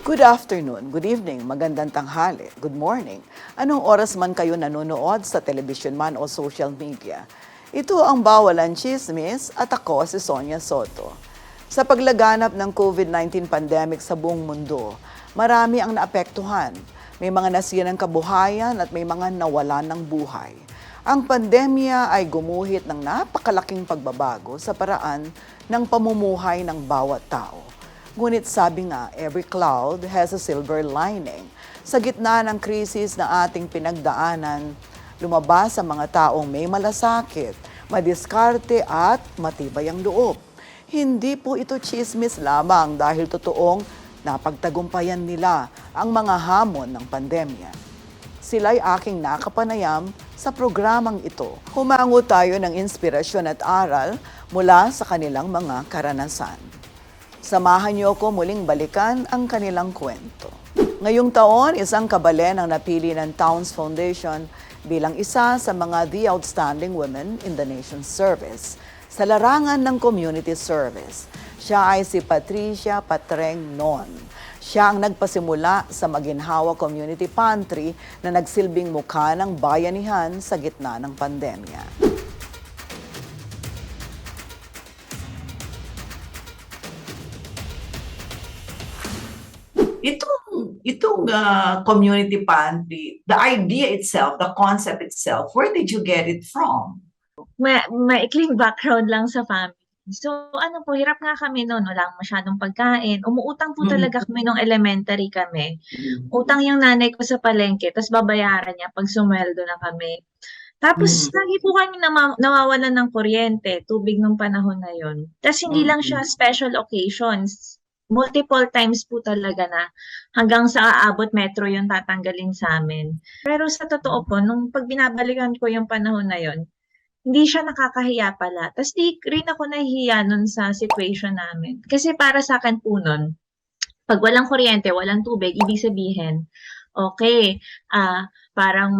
Good afternoon, good evening, magandang tanghali, good morning. Anong oras man kayo nanonood sa television man o social media? Ito ang Bawalan Chismis at ako si Sonia Soto. Sa paglaganap ng COVID-19 pandemic sa buong mundo, marami ang naapektuhan. May mga nasira ng kabuhayan at may mga nawalan ng buhay. Ang pandemya ay gumuhit ng napakalaking pagbabago sa paraan ng pamumuhay ng bawat tao. Ngunit sabi nga, every cloud has a silver lining. Sa gitna ng krisis na ating pinagdaanan, lumabas ang mga taong may malasakit, madiskarte at matibay ang loob. Hindi po ito chismis lamang dahil totoong napagtagumpayan nila ang mga hamon ng pandemya. Sila'y aking nakapanayam sa programang ito. Humango tayo ng inspirasyon at aral mula sa kanilang mga karanasan. Samahan niyo ako muling balikan ang kanilang kwento. Ngayong taon, isang kabalen ang napili ng Towns Foundation bilang isa sa mga The Outstanding Women in the Nation's Service sa larangan ng community service. Siya ay si Patricia Patreng Non. Siya ang nagpasimula sa Maginhawa Community Pantry na nagsilbing mukha ng bayanihan sa gitna ng pandemya. Itong community pantry, the idea itself, the concept itself, where did you get it from? Maikling background lang sa family. So ano po, hirap nga kami noon, walang masyadong pagkain. Umuutang po talaga kami nung elementary kami. Utang yung nanay ko sa palengke, tapos babayaran niya pag sumweldo na kami. Tapos lagi po kami nawawalan ng kuryente, tubig nung panahon na yon. Tapos hindi lang siya special occasions. Multiple times po talaga na hanggang sa aabot metro yung tatanggalin sa amin. Pero sa totoo po, nung pag binabalikan ko yung panahon na yon, hindi siya nakakahiya pala. Tapos di rin ako nahihiya nun sa situation namin. Kasi para sa akin po nun, pag walang kuryente, walang tubig, ibig sabihin, okay, parang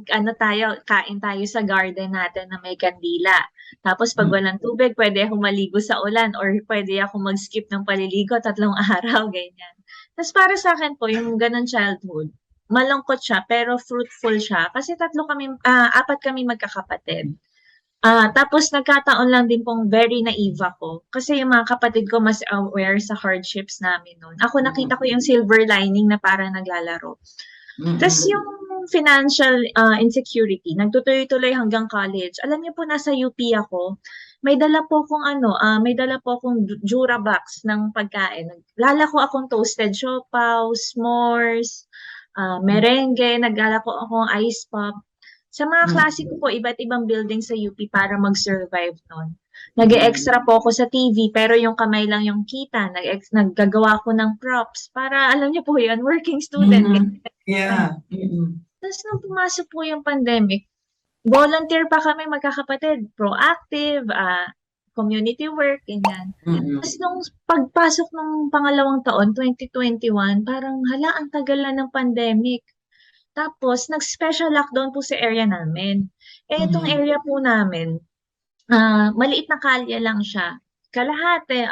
kain tayo sa garden natin na may kandila. Tapos pag walang tubig, pwede akong maligo sa ulan or pwede akong mag-skip ng paliligo 3 araw, ganyan. Tapos para sa akin po, yung ganun childhood, malungkot siya pero fruitful siya kasi 4 kami magkakapatid. Tapos nagkataon lang din pong very naive ako kasi yung mga kapatid ko mas aware sa hardships namin noon. Ako nakita ko yung silver lining na parang naglalaro. Tapos yung financial insecurity, nagtutuloy-tuloy hanggang college. Alam niyo po, nasa UP ako, may dala po akong Durabox ng pagkain. Naglalako akong toasted siopaw, s'mores, merengue, naglalako akong ice pop. Sa mga klase ko po, iba't ibang building sa UP para mag-survive noon. Nag-extra po ako sa TV, pero yung kamay lang yung kita. Naggagawa ko ng props para, alam niyo po yun, working student. Yeah. Tapos nung pumasok po yung pandemic, volunteer pa kami magkakapatid, proactive, community work, ganyan. Tapos nung pagpasok ng pangalawang taon, 2021, parang ang tagal na ng pandemic. Tapos, nag-special lockdown po sa area namin. Itong area po namin, maliit na kalye lang siya. Kalahati,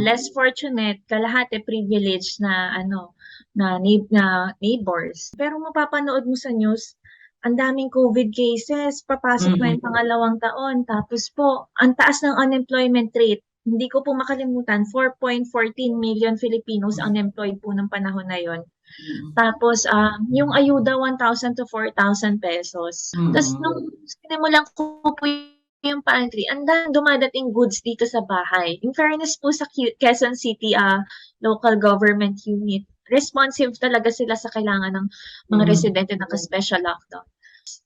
less fortunate, kalahati privileged na neighbors. Pero mapapanood mo sa news, ang daming COVID cases, papasok na yung pangalawang taon. Tapos po, ang taas ng unemployment rate. Hindi ko po makalimutan, 4.14 million Filipinos unemployed po ng panahon na yon. Tapos, yung ayuda, 1,000 to 4,000 pesos. Tapos, nung sinimulan ko po yung pantry, dumadating goods dito sa bahay. In fairness po sa Quezon City local government unit, responsive talaga sila sa kailangan ng mga residente na ka-special lockdown.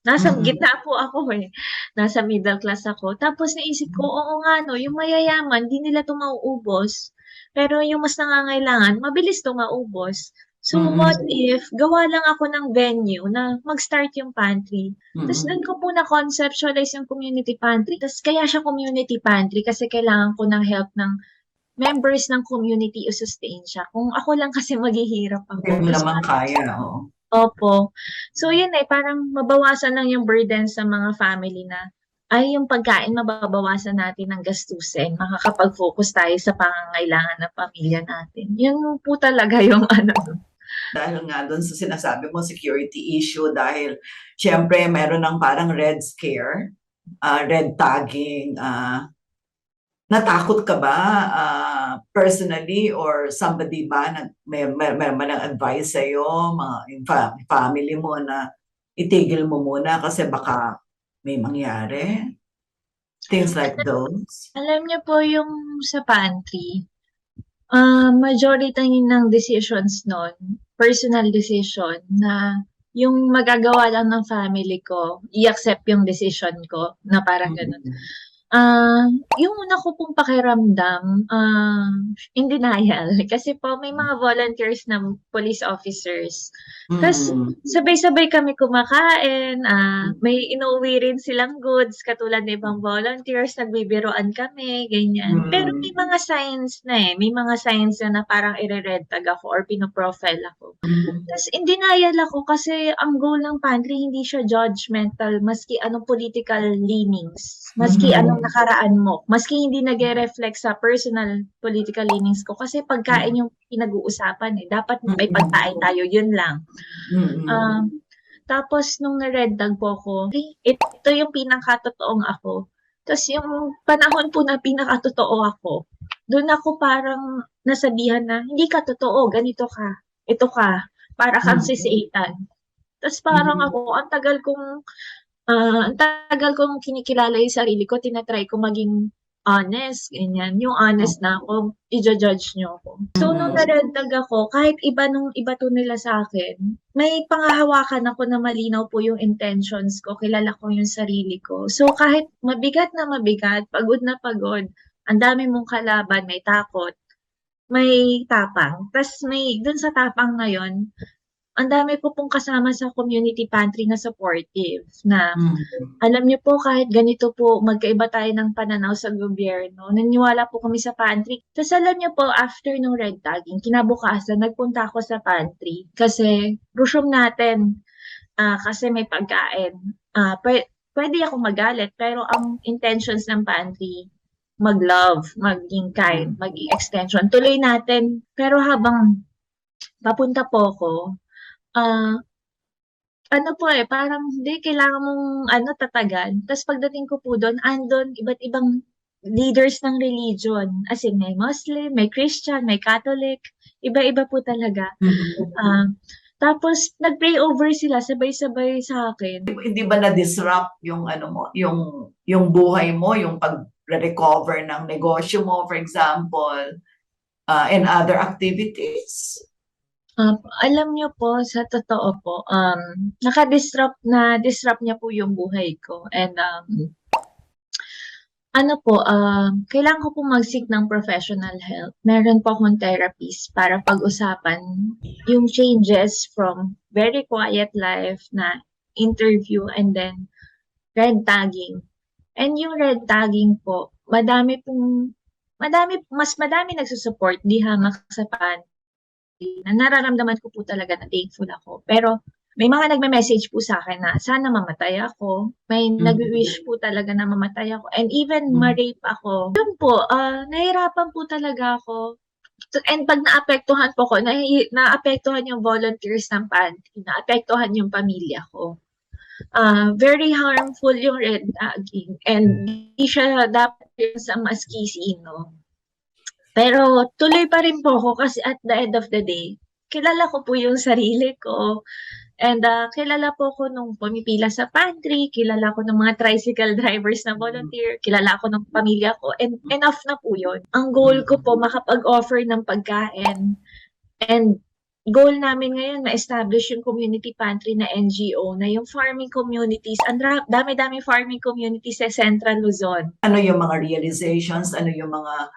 Nasa gitna po ako Nasa middle class ako. Tapos naisip ko, oo nga no, yung mayayaman, di nila ito mauubos. Pero yung mas nangangailangan, mabilis ito maubos. So what if, gawa lang ako ng venue na mag-start yung pantry. Tapos doon ko po na-conceptualize yung community pantry. Tapos kaya siya community pantry kasi kailangan ko ng help ng members ng community i-sustain siya. Kung ako lang kasi maghihirap ako. Hindi mo naman kaya, oo. Opo. So yun parang mabawasan lang yung burden sa mga family na ay yung pagkain mababawasan natin ng gastusin, makakapag-focus tayo sa pangangailangan ng pamilya natin. Yun po talaga yung ano. Dahil nga doon sa sinasabi mo, security issue, dahil syempre meron ng parang red scare, red tagging, natakot ka ba personally or somebody ba may man ang advice sa'yo, mga family mo na itigil mo muna kasi baka may mangyari? Things like those. Alam niyo po yung sa pantry, majority ng decisions nun, personal decision na yung magagawa lang ng family ko, i-accept yung decision ko na parang ganun. Yung una ko pong pakiramdam, in denial. Kasi po may mga volunteers na police officers. Tapos sabay-sabay kami kumakain, may inuwi rin silang goods katulad ng ibang volunteers, nagbibiroan kami, ganyan. Pero may mga signs na may mga signs na parang ire-red tag ako or pinoprofile ako. Tapos in denial ako kasi ang goal ng pantry hindi siya judgmental maski anong political leanings, maski anong nakaraan mo, maski hindi nagre-reflect sa personal political leanings ko kasi pagkain yung pinag-uusapan dapat may pagkain tayo, yun lang. Tapos nung na-red tag po ako, ito yung pinakatotoong ako. Tapos yung panahon po na pinakatotoo ako, doon ako parang nasabihan na, hindi ka totoo, ganito ka, ito ka, para kang si Satan. Tapos parang ako, ang tagal kong kinikilala yung sarili ko, tinatry ko maging honest, ganyan. Yung honest na ako, i-judge nyo ako. So, nung narentag ako, kahit iba to nila sa akin, may pangahawakan ako na malinaw po yung intentions ko, kilala ko yung sarili ko. So, kahit mabigat na mabigat, pagod na pagod, ang dami mong kalaban, may takot, may tapang. Tapos dun sa tapang na yon, ang dami ko pong kasama sa community pantry na supportive na alam niyo po kahit ganito po magkaiba tayo ng pananaw sa gobyerno, naniniwala po kami sa pantry. Tapos alam niyo po after nung red tagging, kinabukasan nagpunta ako sa pantry kasi rushom natin kasi may pagkain. Pwede ako magalit pero ang intentions ng pantry mag-love, maging kind, maging extension. Tuloy natin. Pero habang papunta po ako, ano po parang hindi, kailangan mong tatagan. Tapos pagdating ko po doon, andon iba't ibang leaders ng religion. As in, may Muslim, may Christian, may Catholic. Iba-iba po talaga. Tapos nag-pray over sila sabay-sabay sa akin. Hindi ba na-disrupt yung yung buhay mo, yung pag-recover ng negosyo mo, for example, and other activities? Alam niyo po, sa totoo po, disrupt niya po yung buhay ko. And kailangan ko po mag-seek ng professional help. Meron po akong therapist para pag-usapan yung changes from very quiet life na interview and then red tagging. And yung red tagging po, mas madami nagsusupport, di hamak sa pantry. Na nararamdaman ko po talaga na thankful ako. Pero may mga nagme-message po sa akin na sana mamatay ako. May nag-wish po talaga na mamatay ako. And even ma-rape ako. Yun po, nahirapan po talaga ako. And pag naapektuhan po ko, naapektuhan yung volunteers ng pantry, naapektuhan yung pamilya ko. Very harmful yung red tagging. And hindi siya dapat sa maski sino. Pero tuloy pa rin po ako kasi at the end of the day, kilala ko po yung sarili ko. And kilala po ko nung pumipila sa pantry, kilala ko ng mga tricycle drivers na volunteer, kilala ko ng pamilya ko, and enough na po yun. Ang goal ko po, makapag-offer ng pagkain. And goal namin ngayon, ma-establish yung community pantry na NGO, na yung farming communities, ang dami-dami farming communities sa Central Luzon. Ano yung mga realizations, ano yung mga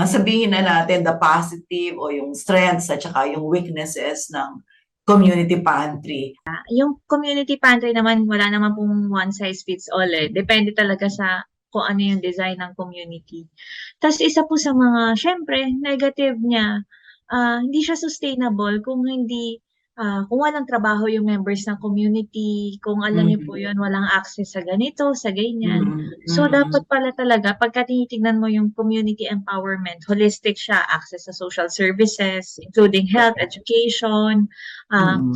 sabihin na natin, the positive o yung strengths at saka yung weaknesses ng community pantry? Yung community pantry naman, wala naman pong one size fits all Depende talaga sa kung ano yung design ng community. Tapos isa po sa mga, syempre, negative niya, hindi siya sustainable kung hindi kung walang trabaho yung members ng community, kung alam niyo po yun, walang access sa ganito, sa ganyan. So, dapat pala talaga, pagka tinitignan mo yung community empowerment, holistic siya, access sa social services, including health, education, um,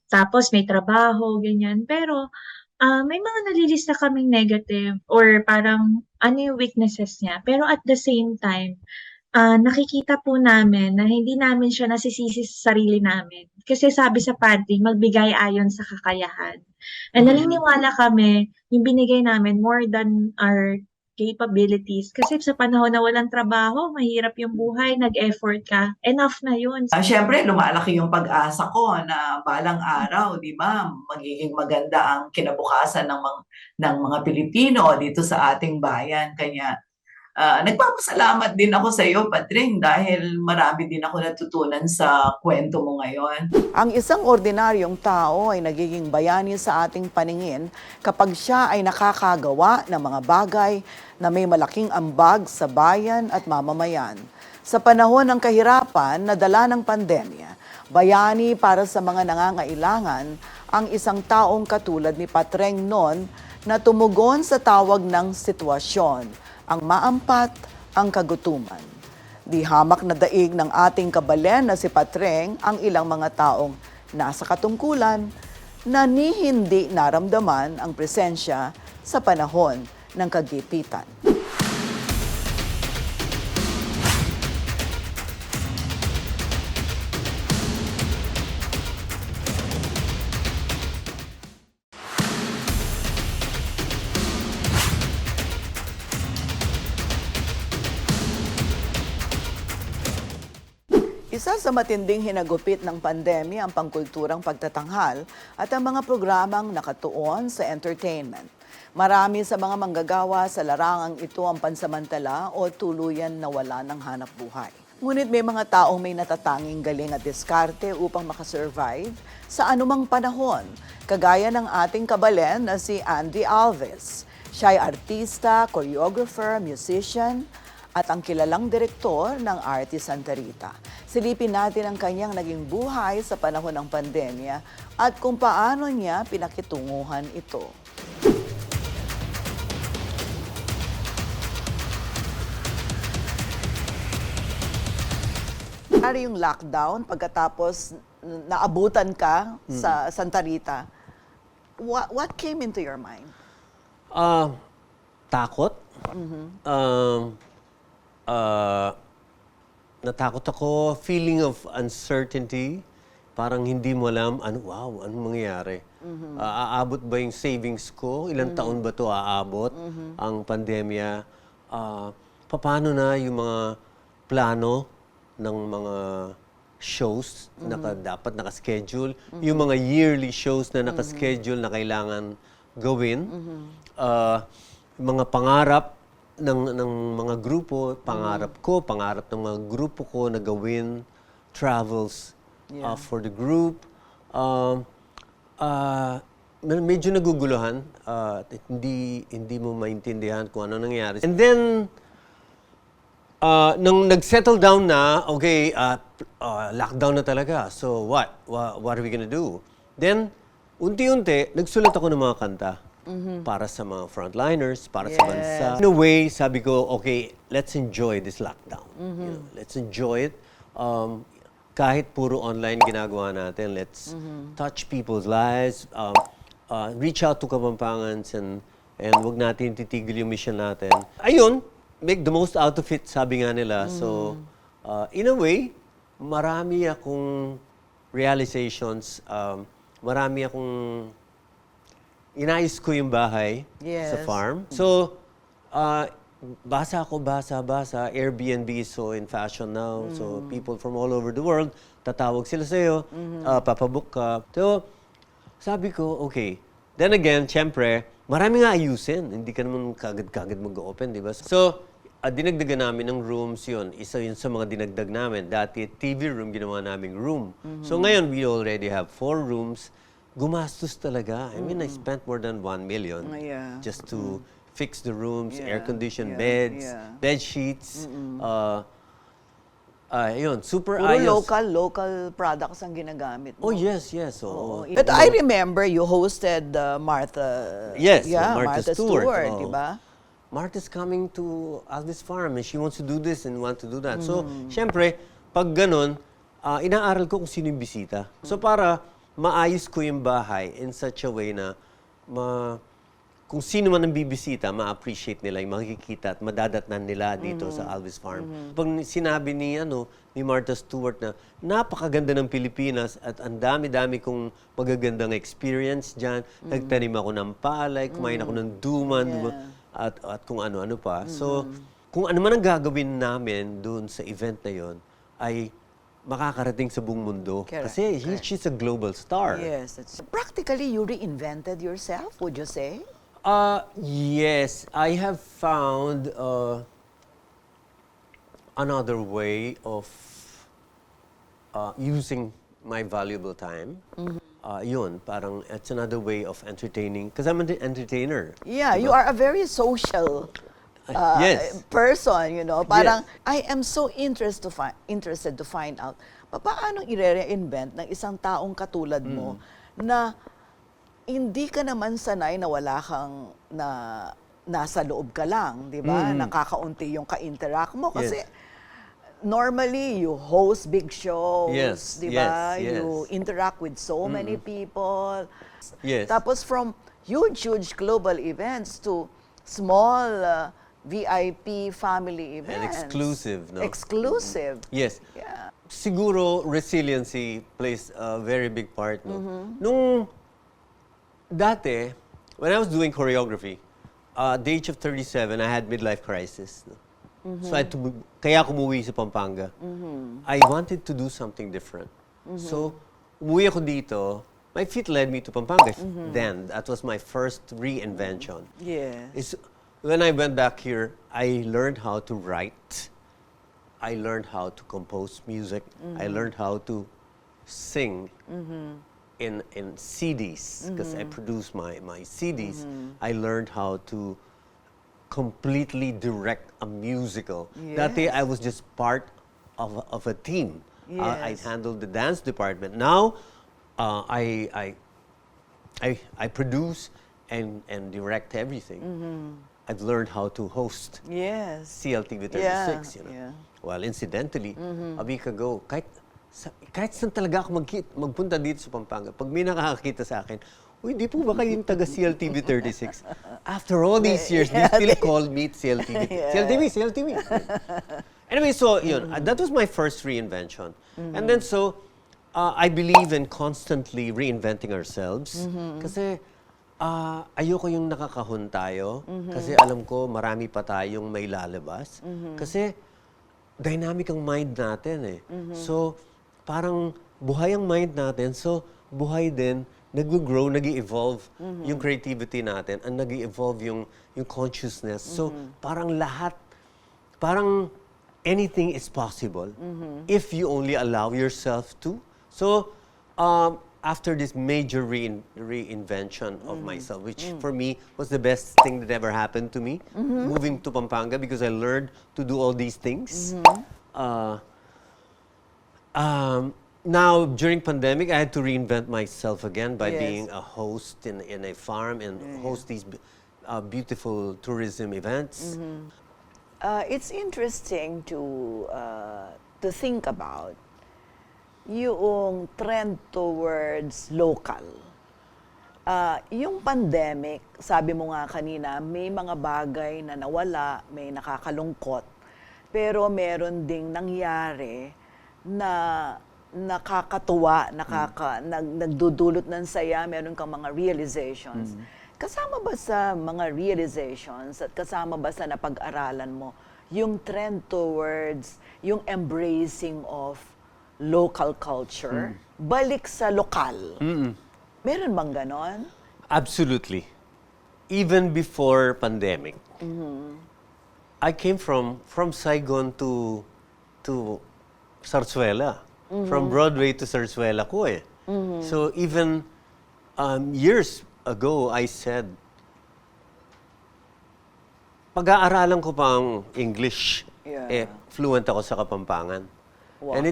tapos may trabaho, ganyan. Pero, may mga nalilista kaming negative or parang ano yung weaknesses niya. Pero at the same time, nakikita po namin na hindi namin siya nasisisi sa sarili namin. Kasi sabi sa pantry, magbigay ayon sa kakayahan. And naniniwala kami, yung binigay namin more than our capabilities. Kasi sa panahon na walang trabaho, mahirap yung buhay, nag-effort ka, enough na yun. Siyempre, lumalaki yung pag-asa ko na balang araw, di ba, magiging maganda ang kinabukasan ng mga Pilipino dito sa ating bayan. Kaya nagpapasalamat din ako sa iyo, Patring, dahil marami din ako natutunan sa kwento mo ngayon. Ang isang ordinaryong tao ay nagiging bayani sa ating paningin kapag siya ay nakakagawa ng mga bagay na may malaking ambag sa bayan at mamamayan. Sa panahon ng kahirapan na dala ng pandemya, bayani para sa mga nangangailangan ang isang taong katulad ni Patreng noon na tumugon sa tawag ng sitwasyon, ang maampat, ang kagutuman. Di hamak na daig ng ating kabalen na si Patreng ang ilang mga taong nasa katungkulan na ni hindi naramdaman ang presensya sa panahon ng kagipitan. Isa sa matinding hinagupit ng pandemya ang pangkulturang pagtatanghal at ang mga programang nakatuon sa entertainment. Marami sa mga manggagawa sa larangang ito ang pansamantala o tuluyan na wala ng hanap buhay. Ngunit may mga taong may natatanging galing at diskarte upang makasurvive sa anumang panahon, kagaya ng ating kabalen na si Andy Alves. Siya ay artista, choreographer, musician, at ang kilalang direktor ng Arte Santa Rita. Silipin natin ang kanyang naging buhay sa panahon ng pandemya at kung paano niya pinakitunguhan ito. Nangyari yung lockdown pagkatapos naabutan ka sa Santa Rita. What came into your mind? Takot. Natakot ako, feeling of uncertainty, parang hindi mo alam, anong mangyayari? Aabot ba yung savings ko? Ilang taon ba to aabot ang pandemya? Paano na yung mga plano ng mga shows na dapat nakaschedule? Yung mga yearly shows na nakaschedule na kailangan gawin? Mga pangarap ng mga grupo, pangarap ng mga grupo ko na gawin travels for the group. Medyo naguguluhan. Hindi mo maintindihan kung ano nangyari. And then, nung nag-settle down na, okay, lockdown na talaga. So what? What are we gonna do? Then, unti-unti, nagsulat ako ng mga kanta. Para sa mga frontliners, para sa bansa. In a way, sabi ko, okay, let's enjoy this lockdown. You know, let's enjoy it. Kahit puro online ginagawa natin, let's touch people's lives, reach out to Kapampangans, and wag natin titigil yung mission natin. Ayun, make the most out of it, sabi nga nila. So, in a way, marami akong realizations, marami akong inayos ko yung bahay sa farm. So, basa. Airbnb is so in fashion now. So, people from all over the world, tatawag sila sa'yo, papabook ka. So, sabi ko, okay. Then again, syempre, marami nga ayusin. Hindi ka naman kagad mag-open, di ba? So, dinagdagan namin ng rooms yun. Isa yun sa mga dinagdag namin. Dati, TV room, ginawa naming room. So, ngayon, we already have 4 rooms. Gumastos talaga. I mean, I spent more than 1 million just to fix the rooms, air-conditioned beds, bed sheets. Yun, super Puro ayos. local products ang ginagamit mo. Oh, yes. Oo. Oo. But I remember you hosted Martha. Yes, yeah, Martha Stewart, Stewart, oo. di ba? Martha's coming to Alvis Farm and she wants to do this and want to do that. So, Mm. syempre, pag ganun, inaaral ko kung sino yung bisita. So, para maayos ko yung bahay in such a way na kung sino man ang bibisita, ma-appreciate nila yung makikita at madadatnan nila dito sa Alvis Farm. Pag sinabi ni Martha Stewart na napakaganda ng Pilipinas at ang dami-dami kong magagandang experience dyan, nagtanim ako ng palay, kumain ako ng duman, at kung ano-ano pa. So, kung ano man ang gagawin namin doon sa event na yon ay makakarating sa buong mundo. Correct, Kasi she's a global star. Yes. Practically, you reinvented yourself, would you say? Yes, I have found another way of using my valuable time. Yun, parang it's another way of entertaining. Because I'm an entertainer. Yeah, you are a very social Yes. person, you know. Parang, I am so interested to find out, paano i-reinvent ng isang taong katulad mo na hindi ka naman sanay na wala kang nasa loob ka lang, di ba? Nakakaunti yung ka-interact mo kasi normally you host big shows, Yes, di ba? yes, yes. You interact with so many people. Yes. Tapos from huge global events to small VIP family And events. exclusive, no? Exclusive. Yes. Yeah. Siguro, resiliency plays a very big part, no? Nung dati, when I was doing choreography, at the age of 37, I had midlife crisis. No? So kaya ako umuwi sa Pampanga. I wanted to do something different. So, umuwi ako dito. My feet led me to Pampanga. Then, that was my first reinvention. Yes. When I went back here, I learned how to write. I learned how to compose music. I learned how to sing in CDs because I produce my CDs. I learned how to completely direct a musical. Dati I was just part of a team. I Yes. handled the dance department. Now I produce and direct everything. I've learned how to host Yes. CLTV 36, Yeah, you know. yeah. Well, incidentally, a week ago, kahit saan talaga ako magpunta dito sa Pampanga, pag may nakakakita sa akin, uy, di po ba kayong taga CLTV 36? After all these years, they still call me CLTV. CLTV. Anyway, so yun, that was my first reinvention. And then so, I believe in constantly reinventing ourselves. Kasi ayoko yung nakakahon tayo. Kasi alam ko, marami pa tayong may lalabas. Kasi dynamic ang mind natin eh. So, parang buhay ang mind natin. So, buhay din, nag-grow, nag-evolve yung creativity natin and nag-evolve yung consciousness. So, parang anything is possible if you only allow yourself to. So, after this major reinvention of myself, which for me was the best thing that ever happened to me, moving to Pampanga because I learned to do all these things. Now, during pandemic, I had to reinvent myself again by Yes. being a host in a farm and host these beautiful tourism events. It's interesting to think about yung trend towards local. Yung pandemic, sabi mo nga kanina, may mga bagay na nawala, may nakakalungkot, pero meron ding nangyari na nakakatuwa, nagdudulot ng saya, meron kang mga realizations. Kasama ba sa mga realizations at kasama ba sa napag-aralan mo yung trend towards yung embracing of local culture, balik sa lokal? Meron bang ganon? Absolutely. Even before pandemic, I came from Saigon to Zarzuela. From Broadway to Zarzuela ko eh. So even years ago, I said, pag-aaralan ko pa ang English, Yeah. fluent ako sa Kapampangan. Wow. And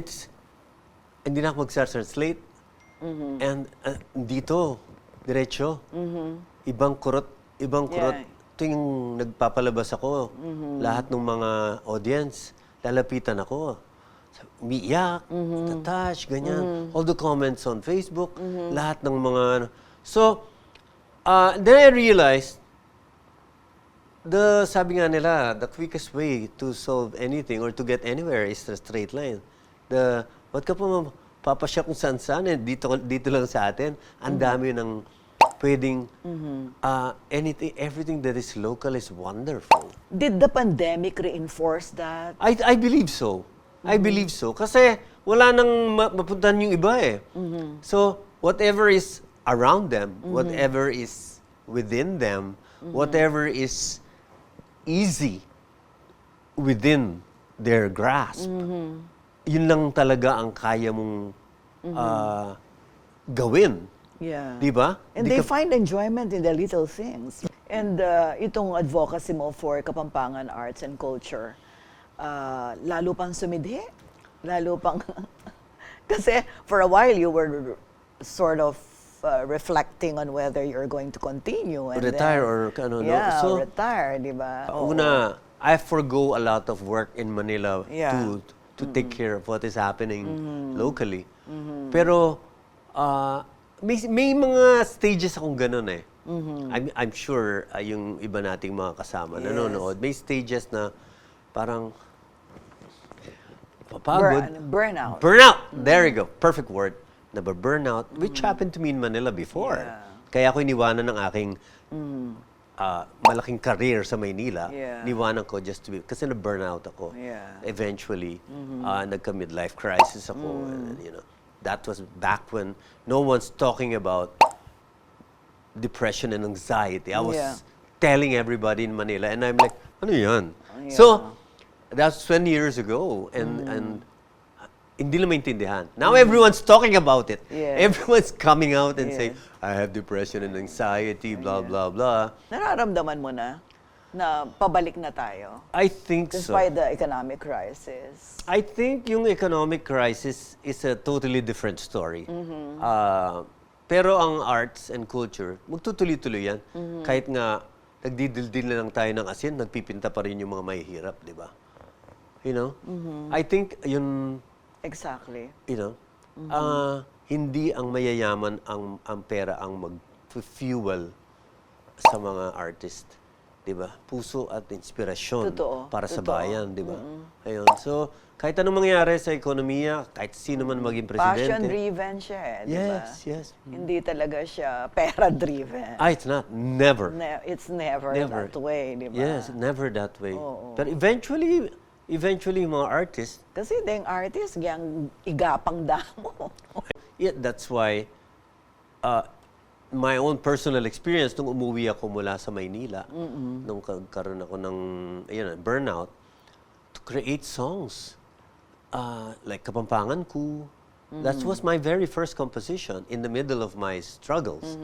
hindi na ako mag-translate. And dito, diretso. Ibang kurot. Yeah. Ito yung nagpapalabas ako. Lahat ng mga audience, lalapitan ako. Umiiyak, touch, ganyan. All the comments on Facebook, lahat ng mga... So, then I realized, sabi nga nila, the quickest way to solve anything or to get anywhere is the straight line. Ba't ka pa papasya kung saan-saan? Dito lang sa atin, ang dami ng pwedeng, everything that is local is wonderful. Did the pandemic reinforce that? I believe so. I believe so. Kasi wala nang mapuntahan yung iba eh. So, whatever is around them, whatever is within them, whatever is easy within their grasp, yun lang talaga ang kaya mong gawin. Yeah. Di ba? And they find enjoyment in the little things. And itong advocacy mo for Kapampangan Arts and Culture, lalo pang sumidhi? Lalo pang... Kasi for a while you were sort of reflecting on whether you're going to continue. And Retire then, or ano, no? yeah, So, retire, di ba? Oo. una, I forgo a lot of work in Manila Yeah. to take care of what is happening locally. Pero may mga stages akong ganun eh. I'm sure yung iba nating mga kasama nanonood, may stages na parang papagod. Burnout. Burnout! There you go. Perfect word. Burnout, which happened to me in Manila before. Yeah. Kaya ako iniwanan ng aking malaking career sa Maynila. Yeah. Iniwanan ko just to be, kasi na-burnout ako. Yeah. Eventually, nagka-midlife crisis ako. And, that was back when no one's talking about depression and anxiety. I was Yeah. telling everybody in Manila, and I'm like, ano yan? Yeah. So, that's 20 years ago, and hindi na maintindihan. Now everyone's talking about it. Yes. Everyone's coming out and Yes. saying, I have depression and anxiety, blah, blah, blah. Nararamdaman mo na pabalik na tayo I think so. despite the economic crisis. I think yung economic crisis is a totally different story. Pero ang arts and culture, magtutuloy-tuloy yan. Kahit nga nagdidildil na lang tayo ng asin, nagpipinta pa rin yung mga mahihirap, di ba? I think yun, Exactly. hindi ang mayayaman ang pera ang mag-fuel sa mga artist. Di ba? Puso at inspirasyon Totoo. para sa Totoo. bayan, di ba? Ayun. So, kahit anong mangyari sa ekonomiya, kahit sino man maging presidente. Passion-driven siya di ba? Yes. Hindi talaga siya pera-driven. It's not. Never. It's never Never. that way, di ba? Yes, never that way. Oo. Pero eventually, yung mga artists, Kasi ding artist, yang igapang damo. yeah, that's why my own personal experience nung umuwi ako mula sa Maynila, nung karoon ako ng burnout, to create songs like Kapampangan Ko. That was my very first composition in the middle of my struggles.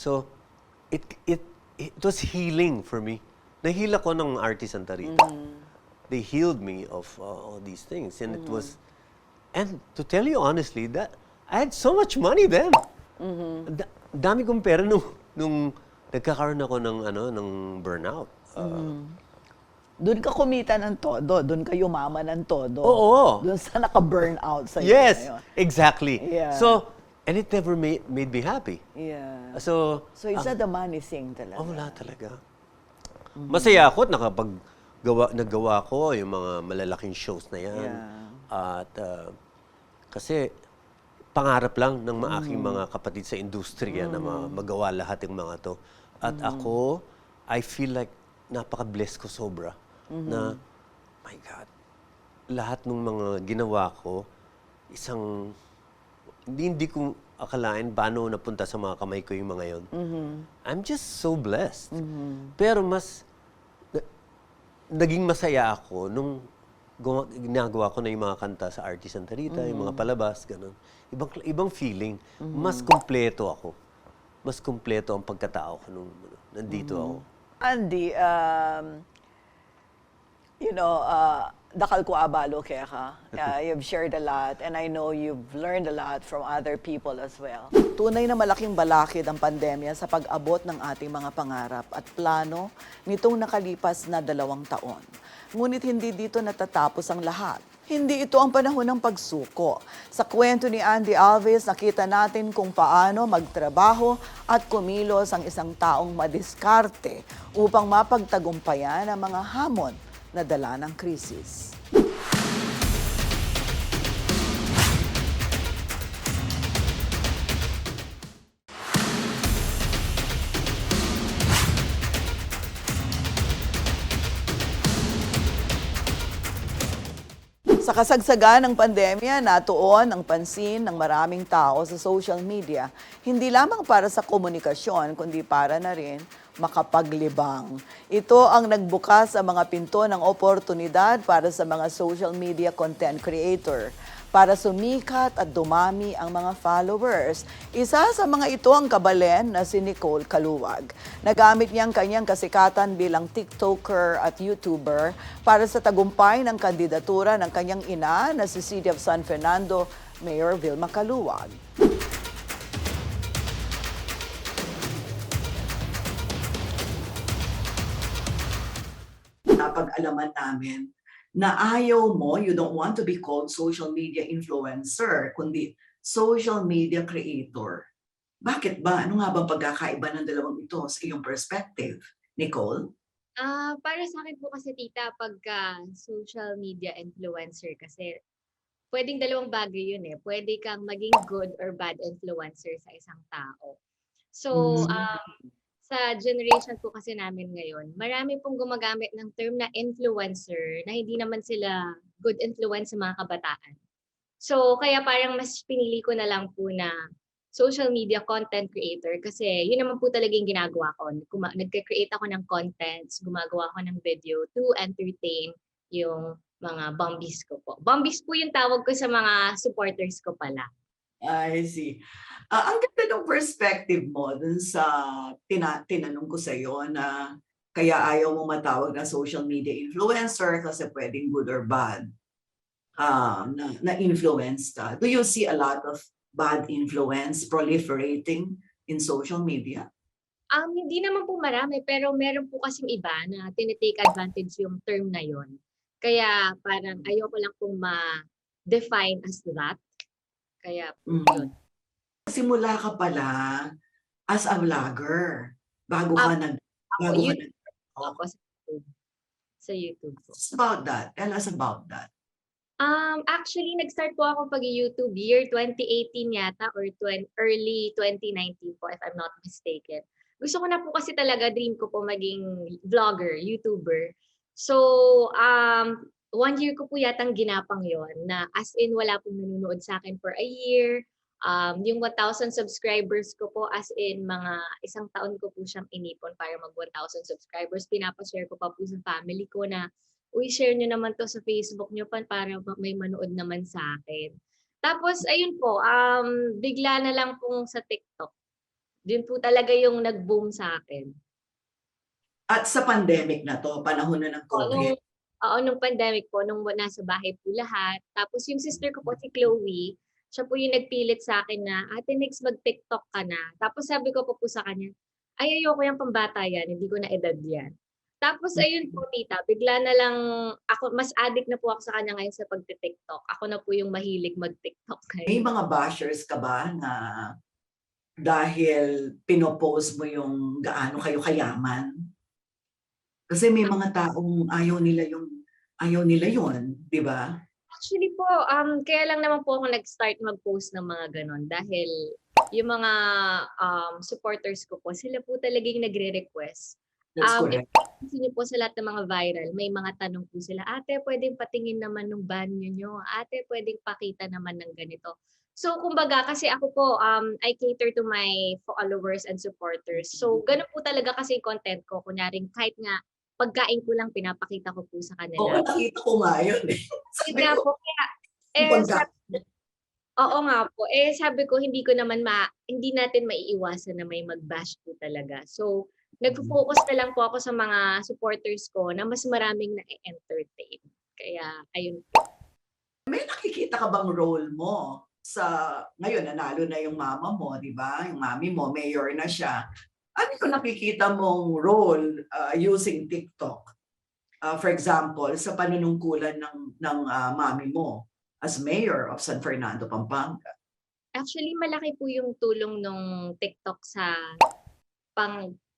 So it was healing for me. Nahil ako ng artist Santa Rita. They healed me of all these things, and it was, and to tell you honestly, that I had so much money then. Dami kong pera nung nagkakaroon ako ng burnout. Doon ka kumita ng todo, doon ka yumaman ng todo. Oo. Doon sa naka-burnout sa'yo. Yes, ngayon. exactly. Yeah. So, and it never made me happy. Yeah. So, So it's not the money thing talaga. wala talaga. Masaya ako at naggawa ko yung mga malalaking shows na yan. Yeah. At kasi pangarap lang ng aking mga kapatid sa industriya na magawa lahat yung mga to. At ako, I feel like napaka-blessed ko sobra na, my God, lahat ng mga ginawa ko, hindi ko akalain paano napunta sa mga kamay ko yung mga yon. I'm just so blessed. Pero naging masaya ako nung ginagawa ko na yung mga kanta sa Artie Santa Rita, yung mga palabas, ganun. Ibang feeling. Mas kumpleto ako. Mas kumpleto ang pagkatao ko nung nandito ako. Andy, dakal ko abalo kaya ka. You've shared a lot and I know you've learned a lot from other people as well. Tunay na malaking balakid ang pandemya sa pag-abot ng ating mga pangarap at plano nitong nakalipas na 2 taon. Ngunit hindi dito natatapos ang lahat. Hindi ito ang panahon ng pagsuko. Sa kwento ni Andy Alves, nakita natin kung paano magtrabaho at kumilos ang isang taong madiskarte upang mapagtagumpayan ang mga hamon na dala ng krisis. Sa kasagsagan ng pandemya, natuon ang pansin ng maraming tao sa social media, hindi lamang para sa komunikasyon, kundi para na rin makapaglibang. Ito ang nagbukas sa mga pinto ng oportunidad para sa mga social media content creator, para sumikat at dumami ang mga followers. Isa sa mga ito ang kabalen na si Nicole Caluwag. Nagamit niya ang kanyang kasikatan bilang TikToker at YouTuber para sa tagumpay ng kandidatura ng kanyang ina na si City of San Fernando, Mayor Vilma Caluwag. Napag-alaman namin na ayaw mo, you don't want to be called social media influencer, kundi social media creator. Bakit ba? Ano nga bang pagkakaiba ng dalawang ito sa iyong perspective, Nicole? Para sa akin po kasi tita, pagka social media influencer kasi pwedeng dalawang bagay yun eh. Pwede kang maging good or bad influencer sa isang tao. So, sa generation po kasi namin ngayon, marami pong gumagamit ng term na influencer na hindi naman sila good influence sa mga kabataan. So, kaya parang mas pinili ko na lang po na social media content creator kasi yun naman po talaga yung ginagawa ko. Nagka-create ako ng contents, gumagawa ako ng video to entertain yung mga bombies ko po. Bombies po yung tawag ko sa mga supporters ko pala. I see. Ang ganda ng perspective mo dun sa tinanong ko sa iyo na kaya ayaw mo matawag na social media influencer kasi pwedeng good or bad na influence ka. Do you see a lot of bad influence proliferating in social media? Hindi naman po marami, pero meron po kasing iba na tinitake advantage yung term na yon. Kaya parang ayoko lang pong ma-define as that. Kaya yun. Simula ka pala as a vlogger bago ka Ako sa YouTube po. About that. Tell us about that. Actually, nag-start po ako pag-YouTube year 2018 yata or early 2019 po if I'm not mistaken. Gusto ko na po kasi talaga, dream ko po maging vlogger, YouTuber. So, 1 year ko po yatang ginapang yon na as in wala pong nanonood sa akin for a year. Yung 1,000 subscribers ko po as in mga 1 taon ko po siyang inipon para mag 1,000 subscribers. Pinapashare ko pa po sa family ko na, uy, share nyo naman to sa Facebook nyo para may manood naman sa akin. Tapos, ayun po, bigla na lang pong sa TikTok. Din po talaga yung nag-boom sa akin. At sa pandemic na to, panahon na ng COVID. Nung pandemic po, nung nasa bahay po lahat. Tapos yung sister ko po, si Chloe, siya po yung nagpilit sa akin na, Ate Nix, mag-TikTok ka na. Tapos sabi ko po sa kanya, ay, ayoko yung pambata yan, hindi ko na edad yan. Tapos ayun po tita, bigla na lang ako, mas addict na po ako sa kanya ngayon sa pagti-TikTok. Ako na po yung mahilig mag-TikTok ngayon. May mga bashers ka ba na dahil pinopost mo yung gaano kayo kayaman? Kasi may mga taong ayaw nila yun, di ba? Actually po, kaya lang naman po ako nag-start mag-post ng mga ganon dahil yung mga supporters ko po, sila po talagang nagre-request. That's correct. Kasi niyo po sa lahat ng mga viral, may mga tanong po sila, ate, pwedeng patingin naman ng banyo nyo, ate, pwedeng pakita naman ng ganito. So, kumbaga, kasi ako po, I cater to my followers and supporters. So, ganun po talaga kasi yung content ko. Kunyaring kahit nga pagkain ko lang pinapakita ko po sa Oo, kanila. nakita ko nga yun eh. Yun Sabi nga ko, po, kaya, yung pagkain. oo nga po, sabi ko hindi ko naman hindi natin maiiwasan na may mag-bash po talaga. So, nagfo-focus na lang po ako sa mga supporters ko na mas maraming na-entertain. Kaya, ayun. May nakikita ka bang role mo sa, ngayon nanalo na yung mama mo, di ba? Yung mami mo, mayor na siya. Ano yung nakikita mong role using TikTok? For example, sa panunungkulan ng mami mo as mayor of San Fernando, Pampanga. Actually, malaki po yung tulong nung TikTok sa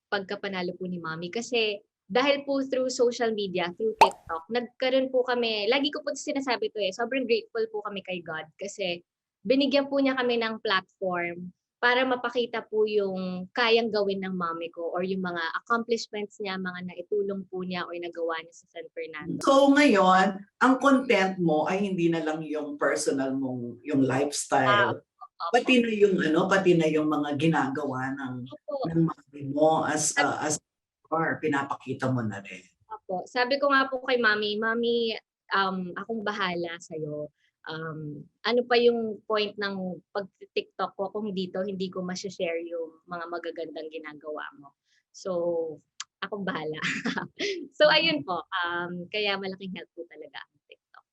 pagkapanalo po ni Mommy. Kasi dahil po through social media, through TikTok, nagkaroon po kami, lagi ko po sinasabi to sobrang grateful po kami kay God kasi binigyan po niya kami ng platform para mapakita po yung kayang gawin ng mommy ko or yung mga accomplishments niya, mga naitulong po niya or nagawa niya sa San Fernando. So ngayon, ang content mo ay hindi na lang yung personal mong yung lifestyle, pati na yung mga ginagawa ng mami mo as or pinapakita mo na rin. Opo. Sabi ko nga po kay Mommy, akong bahala sa'yo. Ano pa yung point ng pag-TikTok ko kung dito hindi ko ma-share yung mga magagandang ginagawa mo. So, akong bahala. So, ayun po. Kaya malaking help po talaga ang TikTok.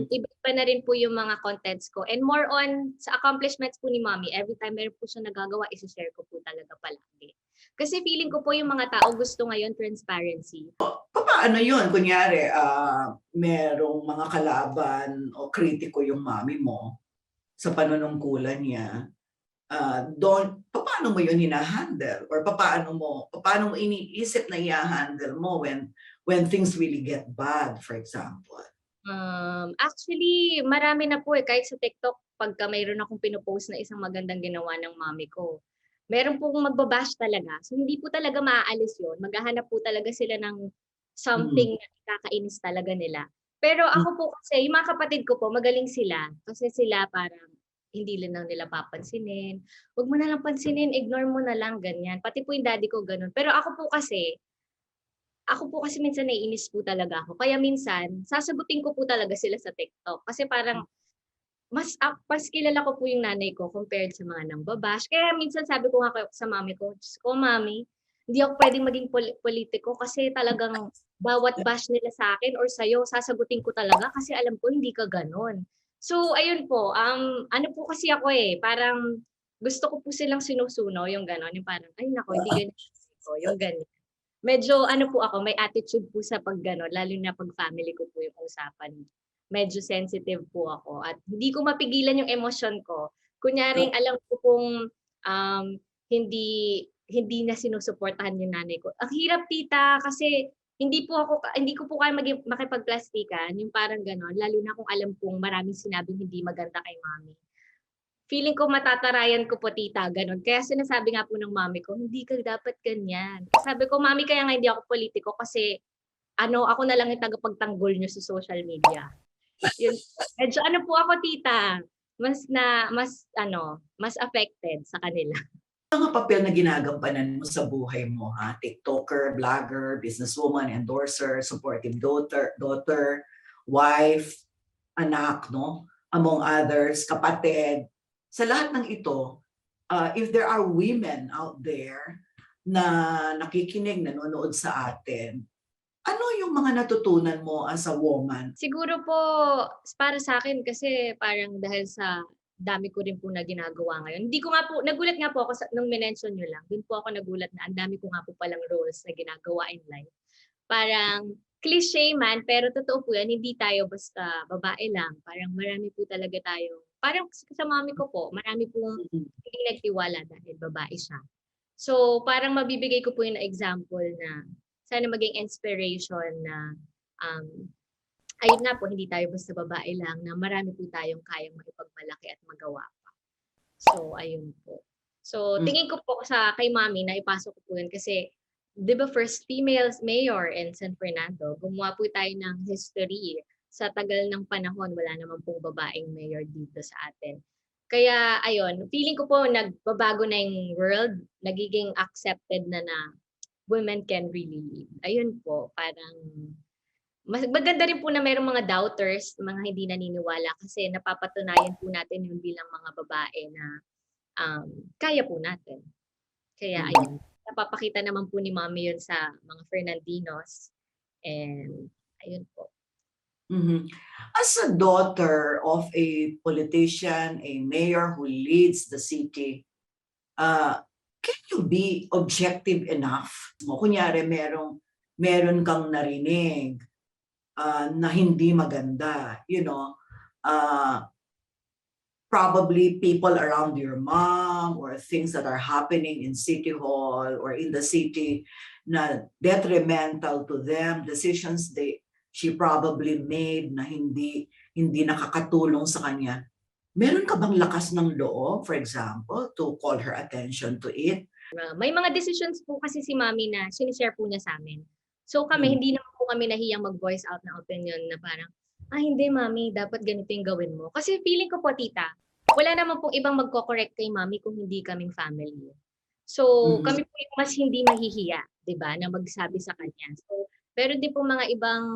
Iba pa na rin po yung mga contents ko. And more on sa accomplishments po ni Mommy. Every time meron po siya nagagawa, isi-share ko po talaga palagi. Kasi feeling ko po yung mga tao gusto ngayon transparency. Paano yun? Kunyari, merong mga kalaban o kritiko yung mami mo sa panunungkulan niya. Paano mo yun hinahandle? Or paano mo iniisip na i-handle mo when things really get bad, for example? Actually, marami na po kahit sa TikTok, pagka mayroon akong pinopost na isang magandang ginawa ng mami ko, meron pong magbabash talaga. So, hindi po talaga maaalis yun. Maghahanap po talaga sila ng something na ikakainis talaga nila. Pero ako po kasi, yung mga kapatid ko po, magaling sila. Kasi sila parang hindi lang nila papansinin. Huwag mo na lang pansinin, ignore mo na lang, ganyan. Pati po yung daddy ko ganun. Pero ako po kasi minsan naiinis po talaga ako. Kaya minsan, sasagutin ko po talaga sila sa TikTok. Kasi parang, mas kilala ko po yung nanay ko compared sa mga nangbabash. Kaya minsan sabi ko nga sa mami ko, Diyos ko, mami, hindi ako pwedeng maging politiko kasi talagang bawat bash nila sa akin or sa'yo, sasagutin ko talaga kasi alam ko hindi ka ganon. So, ayun po, ano po kasi ako parang gusto ko po silang sinusuno, yung ganon, yung parang, ay nako, hindi ganyan ko, yung ganyan. Medyo ano po ako, may attitude po sa pag ganon, lalo na pag family ko po yung usapan. Medyo sensitive po ako at hindi ko mapigilan yung emosyon ko. Kunyaring alam ko kung hindi na sinusuportahan yung nanay ko. Ang hirap tita kasi hindi ko po kaya makipagplastikan, yung parang ganon, lalo na kung alam kong maraming sinabing hindi maganda kay mami. Feeling ko matatarayan ko po tita, ganon. Kaya sinasabi nga po ng mami ko, hindi ka dapat ganyan. Sabi ko, mami, kaya nga hindi ako politiko kasi ako na lang yung tagapagtanggol nyo sa social media. Yun, medyo po ako tita, mas affected sa kanila. Ano ang papel na ginagampanan mo sa buhay mo, ha? TikToker, vlogger, businesswoman, endorser, supportive daughter, wife, anak, no? Among others, kapatid. Sa lahat ng ito, if there are women out there na nakikinig, nanonood sa atin, ano yung mga natutunan mo as a woman? Siguro po, para sa akin kasi parang dahil sa dami ko rin po na ginagawa ngayon. Nagulat nga po ako nung minention nyo lang. Doon po ako nagulat na ang dami ko nga po palang roles na ginagawa in life. Parang cliche man, pero totoo po yan, hindi tayo basta babae lang. Parang marami po talaga tayo. Parang sa mami ko po, marami pong hindi nagtiwala dahil babae siya. So, parang mabibigay ko po yung example na sana maging inspiration na ayun nga po, hindi tayo basta babae lang, na marami po tayong kayang maipagmalaki at magawa pa. So, ayun po. So, tingin ko po kay mami na ipasok ko po yun kasi, di ba first female mayor in San Fernando, gumawa po tayo ng history. Sa tagal ng panahon, wala naman pong babaeng mayor dito sa atin. Kaya, ayun, feeling ko po nagbabago na yung world, nagiging accepted na women can really lead. Ayun po, parang mas maganda rin po na mayroong mga doubters, mga hindi naniniwala kasi napapatunayan po natin yun bilang mga babae na kaya po natin. Kaya ayun, napapakita naman po ni Mommy yun sa mga Fernandinos. And ayun po. Mhm. As a daughter of a politician, a mayor who leads the city, can you be objective enough? Kunyari, meron kang narinig na hindi maganda, probably people around your mom or things that are happening in City Hall or in the city na detrimental to them, decisions she probably made na hindi nakakatulong sa kanya. Meron ka bang lakas ng loob, for example, to call her attention to it? May mga decisions po kasi si Mommy na sinishare po niya sa amin. So kami, hindi naman po kami nahiyang mag-voice out ng opinion na parang, hindi Mommy, dapat ganito yung gawin mo. Kasi feeling ko po, tita, wala naman pong ibang magko-correct kay Mommy kung hindi kaming family. So kami po yung mas hindi mahihiya, di ba, na magsabi sa kanya. So, pero din po mga ibang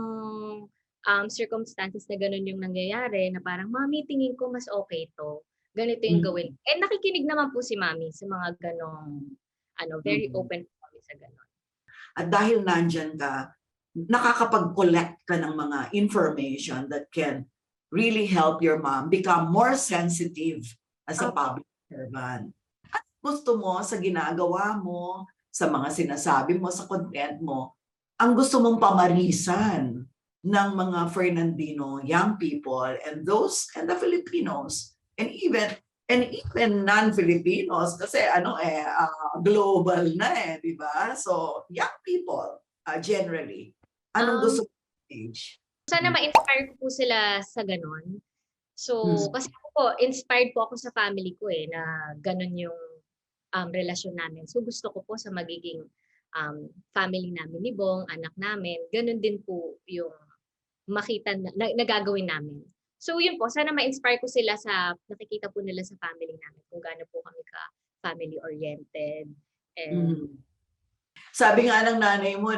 circumstances na ganun yung nangyayari na parang, Mommy, tingin ko mas okay to. Ganito yung gawin. And nakikinig naman po si Mommy sa mga ganong, very open po kami sa ganon. At dahil nandyan ka, nakakapag-collect ka ng mga information that can really help your mom become more sensitive as a public servant. At gusto mo sa ginagawa mo, sa mga sinasabi mo, sa content mo, ang gusto mong pamarisan ng mga Fernandino young people and the Filipinos and even non-Filipinos kasi global na di ba? So young people generally, anong gusto mo age? Sana ma-inspire ko po sila sa ganon. So kasi po inspired po ako sa family ko na ganon yung relasyon namin. So gusto ko po sa magiging family namin ni Bong, anak namin, ganun din po yung makita na gagawin namin. So yun po, sana ma-inspire ko sila sa nakikita po nila sa family namin kung gaano po kami ka-family oriented. And sabi nga ng nanay mo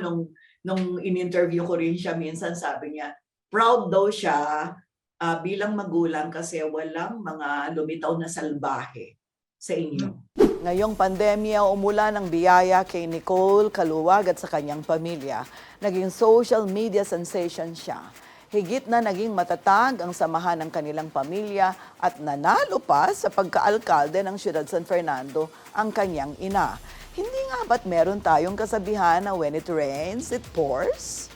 nung in-interview ko rin siya minsan, sabi niya proud daw siya bilang magulang kasi walang mga lumitaw na salbahe sa inyo. Ngayong pandemya, umula ng biyaya kay Nicole Kaluwag at sa kanyang pamilya. Naging social media sensation siya. Higit na naging matatag ang samahan ng kanilang pamilya at nanalo pa sa pagkaalkalde ng Siyudad San Fernando ang kanyang ina. Hindi nga ba't meron tayong kasabihan na when it rains, it pours?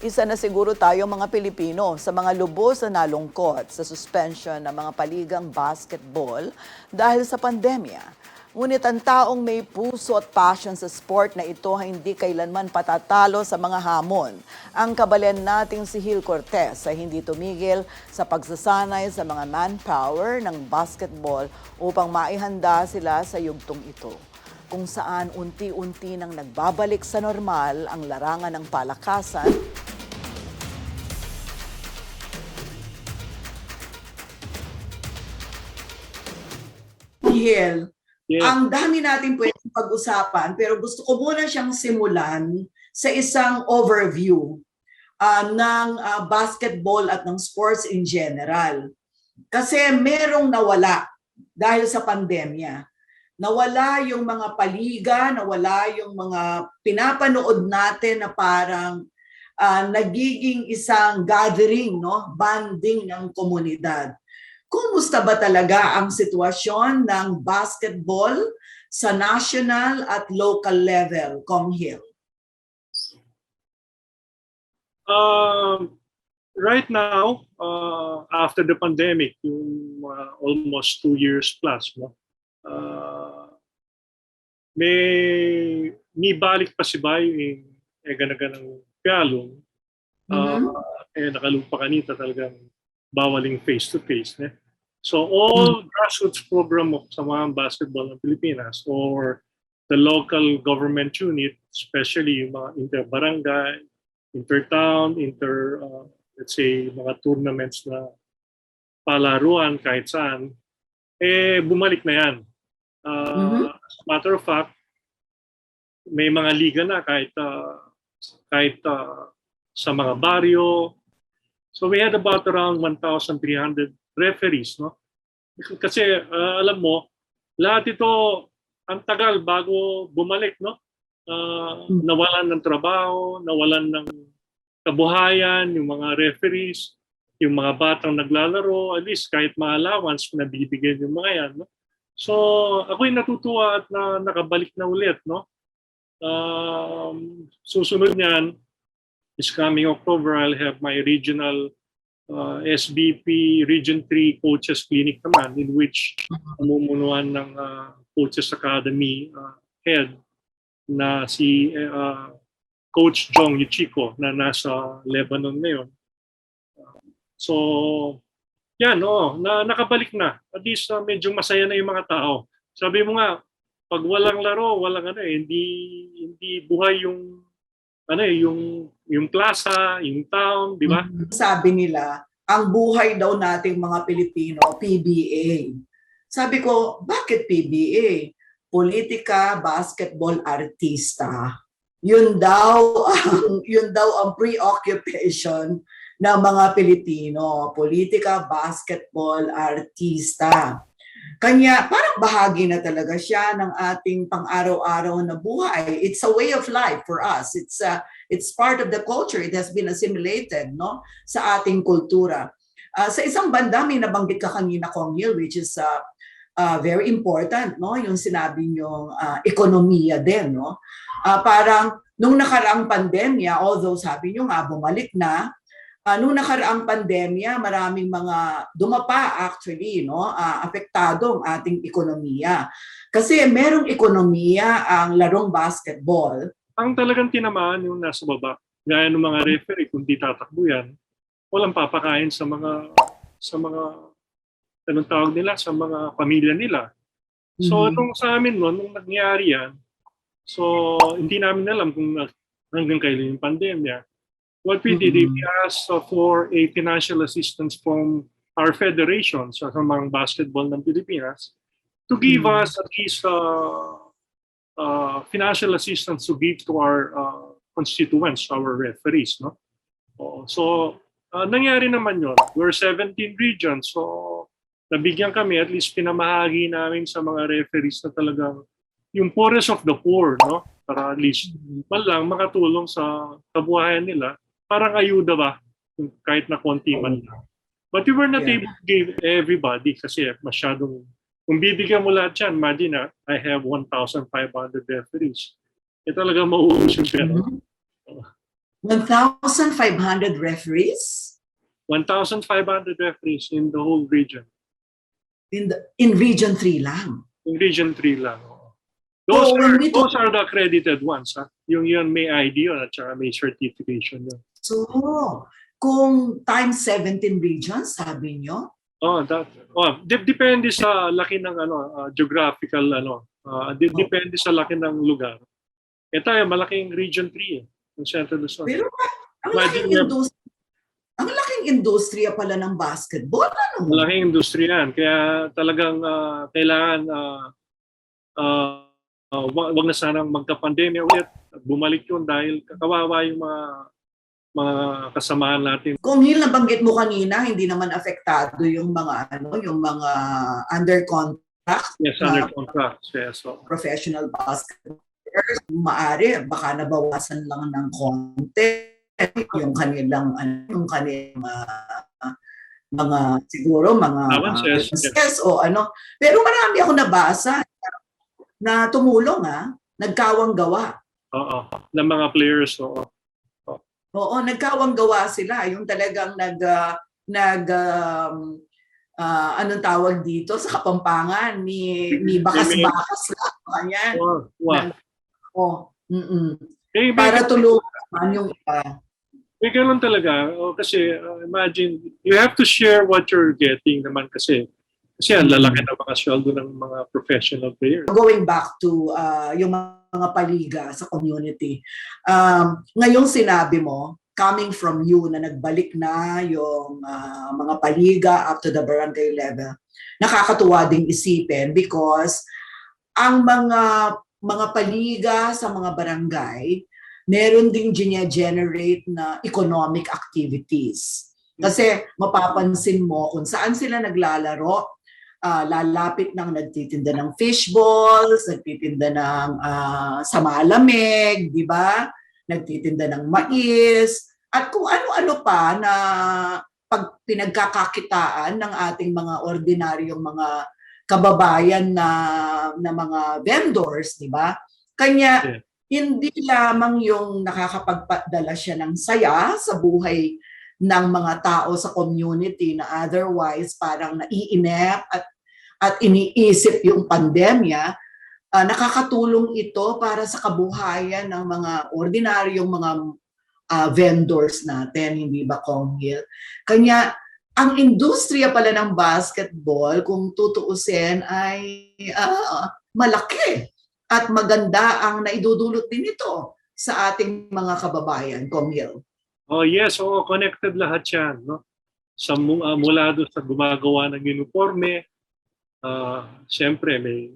Isa na siguro tayo mga Pilipino sa mga lubos na nalungkot sa suspension ng mga paligang basketball dahil sa pandemya. Ngunit ang taong may puso at passion sa sport na ito ay hindi kailanman patatalo sa mga hamon. Ang kabalan nating si Hil Cortez ay hindi tumigil sa pagsasanay sa mga manpower ng basketball upang maihanda sila sa yugtong ito, kung saan unti-unti nang nagbabalik sa normal ang larangan ng palakasan. Hil, Yes. ang dami natin pwedeng pag-usapan pero gusto ko muna siyang simulan sa isang overview ng basketball at ng sports in general. Kasi merong nawala dahil sa pandemya. Nawala yung mga paliga, nawala yung mga pinapanood natin na parang nagiging isang gathering, bonding ng komunidad. Kumusta ba talaga ang sitwasyon ng basketball sa national at local level, Kong Hil? Right now, after the pandemic, yung almost 2 years plus, may balik pa si Bay ganaganang pialong, nakalumpa kanita talagang bawaling face-to-face. So all grassroots program of Samahan Basketball ng Pilipinas or the local government unit, especially yung mga inter-barangay, inter-town, let's say, mga tournaments na palaruan kahit saan, bumalik na yan. As a matter of fact, may mga liga na kahit sa mga baryo. So we had about around 1,300 referees, no? Kasi alam mo, lahat ito ang tagal bago bumalik, no? Nawalan ng trabaho, nawalan ng kabuhayan, yung mga referees, yung mga batang naglalaro, at least kahit mga allowance na bibigyan yung mga yan, no? So ako'y natutuwa at nakabalik na ulit, no? Susunod niyan is coming October, I'll have my regional SBP Region 3 Coaches Clinic naman, in which namumunuan ng Coaches Academy head na si Coach Jong Yuchiko na nasa Lebanon ngayon. So, yan, nakabalik na. At least medyo masaya na yung mga tao. Sabi mo nga, pag walang laro, walang hindi buhay yung yung plaza, yung town, di ba? Sabi nila, ang buhay daw nating mga Pilipino, PBA. Sabi ko, bakit PBA? Politika, basketball, artista. Yun daw ang preoccupation ng mga Pilipino. Politika, basketball, artista. Kanya parang bahagi na talaga siya ng ating pang-araw-araw na buhay. It's a way of life for us. It's part of the culture. It has been assimilated, no, sa ating kultura. Sa isang banda, may nabanggit ka kanina, Kong Hill, which is very important, no, yung sinabi niyong ekonomiya din, no. Parang nung nakaraang pandemya, although sabi niyo nga bumalik na, nung nakaraang pandemya, maraming mga dumapa actually, no, apektado ang ating ekonomiya. Kasi merong ekonomiya ang larong basketball. Ang talagang tinamaan yung nasa baba. Gaya ng mga referee, kung di tatakbo yan, walang papakain sa mga anong tawag nila, sa mga pamilya nila. So, nung sa amin nung nangyari yan, so hindi namin alam kung hanggang kailan yung pandemya. What we did, we asked for a financial assistance from our federation sa mga basketball ng Pilipinas to give us at least financial assistance to give to our constituents, our referees, no? So nangyari naman yun. We're 17 regions, so nabigyan kami, at least pinamahagi namin sa mga referees na talagang yung poorest of the poor, no? Para at least man lang makatulong sa kabuhayan nila. Parang ayuda ba, kahit na konti man lang. But we were not able to give everybody kasi masyadong, kung bibigyan mo lahat yan, imagine na, I have 1,500 referees. Talaga mauubos yung pera. 1,500 referees? 1,500 referees in the whole region. In Region 3 lang? In Region 3 lang. Those are the accredited ones. Ha? Yung yun may ID yun at saka may certification yun. So, kung times 17 regions, sabi nyo? Depende sa laki ng geographical depende sa laki ng lugar. Tayo malaking Region 3 ng Central Luzon. Pero ang laking industriya pala ng basketball, ano? Malaking industriya yan. Kaya talagang kailangan wag na sanang magka-pandemya ulit. Bumalik yun dahil kawawa yung mga kasamahan natin. Kung nabanggit mo kanina, hindi naman apektado yung mga under contract. Yes, under contract. Yes, so. Professional basketballers. Maaari, baka nabawasan lang ng konti yung kanilang mga siguro mga yes. O ano. Pero marami ako nabasa na tumulong, nagkawang gawa. Oo, ng mga players. Oo, nagkawang gawa sila. Yung talagang anong tawag dito sa Kapampangan, ni bakas-bakas lang. Ganyan. Para tulungan yung iba. Ganun talaga. Kasi imagine, you have to share what you're getting naman kasi Kasi ang lalaki ng mga sweldo ng mga professional players. Going back to yung mga paliga sa community, ngayong sinabi mo, coming from you na nagbalik na yung mga paliga up to the barangay level, nakakatuwa ding isipin because ang mga paliga sa mga barangay, meron ding generate na economic activities. Kasi mapapansin mo kung saan sila naglalaro, lalapit ng nagtitinda ng fishballs, nagtitinda ng sa malamig, di ba? Nagtitinda ng mais, at kung ano-ano pa na pag pinagkakakitaan ng ating mga ordinaryong mga kababayan na mga vendors, di ba? Kanya hindi lamang yung nakakapagpadala siya ng saya sa buhay ng mga tao sa community na otherwise parang naiinip at iniisip yung pandemya, nakakatulong ito para sa kabuhayan ng mga ordinaryong mga vendors natin, hindi ba, Kong Hill? Kanya ang industriya pala ng basketball, kung tutuusin, ay malaki at maganda ang naidudulot din ito sa ating mga kababayan, Kong Hill. Oh yes, connected lahat yan. No? Mula doon sa gumagawa ng uniforme, siyempre may